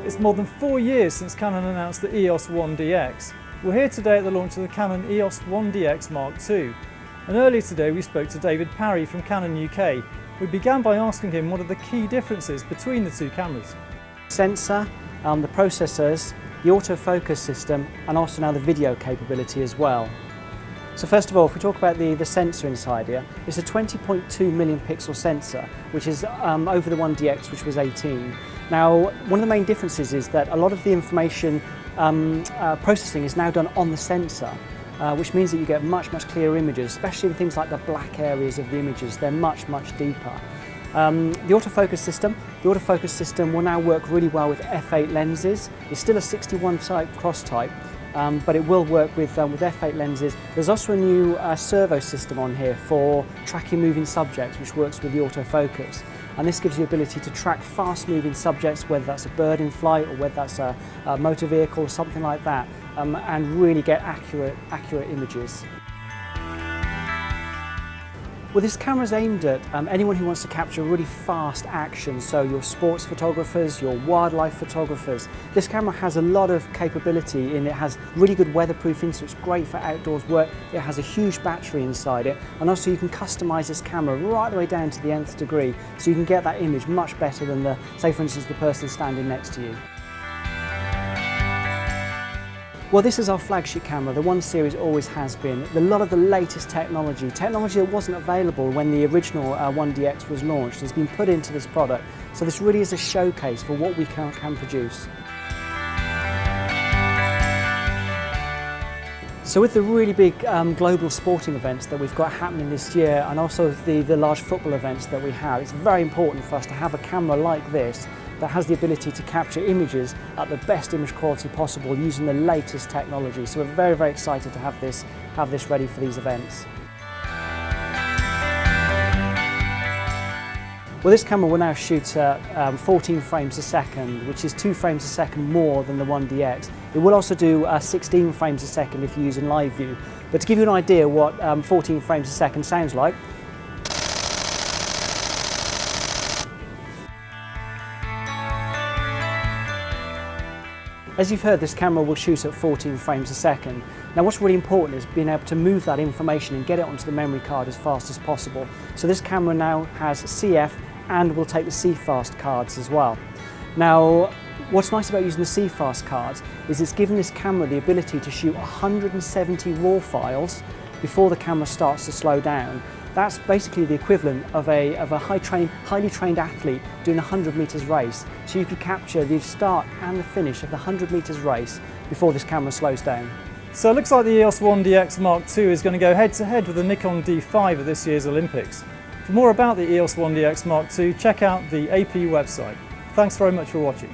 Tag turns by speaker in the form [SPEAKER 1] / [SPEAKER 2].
[SPEAKER 1] It's more than 4 years since Canon announced the EOS 1DX. We're here today at the launch of the Canon EOS 1DX Mark II. And earlier today we spoke to David Parry from Canon UK. We began by asking him what are the key differences between the two cameras.
[SPEAKER 2] Sensor, the processors, the autofocus system, and also now the video capability as well. So first of all, if we talk about the sensor inside here, it's a 20.2 million pixel sensor, which is over the 1DX, which was 18. Now, one of the main differences is that a lot of the information processing is now done on the sensor, which means that you get much clearer images, especially in things like the black areas of the images. They're much deeper. The autofocus system will now work really well with f8 lenses. It's still a 61 type cross type, but it will work with f8 lenses. There's also a new servo system on here for tracking moving subjects, which works with the autofocus. And this gives you the ability to track fast moving subjects, whether that's a bird in flight or whether that's a motor vehicle or something like that, and really get accurate images. Well, this camera is aimed at anyone who wants to capture really fast action, so your sports photographers, your wildlife photographers. This camera has a lot of capability and it has really good weatherproofing, so it's great for outdoors work. It has a huge battery inside it, and also you can customize this camera right the way down to the nth degree, so you can get that image much better than say for instance the person standing next to you. Well, this is our flagship camera. The 1 Series always has been. A lot of the latest technology that wasn't available when the original 1DX was launched has been put into this product. So this really is a showcase for what we can produce. So with the really big global sporting events that we've got happening this year, and also the large football events that we have, it's very important for us to have a camera like this that has the ability to capture images at the best image quality possible using the latest technology. So we're very excited to have this ready for these events. Well, this camera will now shoot at 14 frames a second, which is 2 frames a second more than the 1DX. It will also do 16 frames a second if you use in live view. But to give you an idea what 14 frames a second sounds like, as you've heard, this camera will shoot at 14 frames a second. Now what's really important is being able to move that information and get it onto the memory card as fast as possible. So this camera now has CF and will take the CFast cards as well. Now what's nice about using the CFast cards is it's given this camera the ability to shoot 170 RAW files before the camera starts to slow down. That's basically the equivalent of a highly trained athlete doing a 100 metres race. So you could capture the start and the finish of the 100 metres race before this camera slows down.
[SPEAKER 1] So it looks like the EOS 1DX Mark II is going to go head to head with the Nikon D5 at this year's Olympics. For more about the EOS 1DX Mark II, check out the AP website. Thanks very much for watching.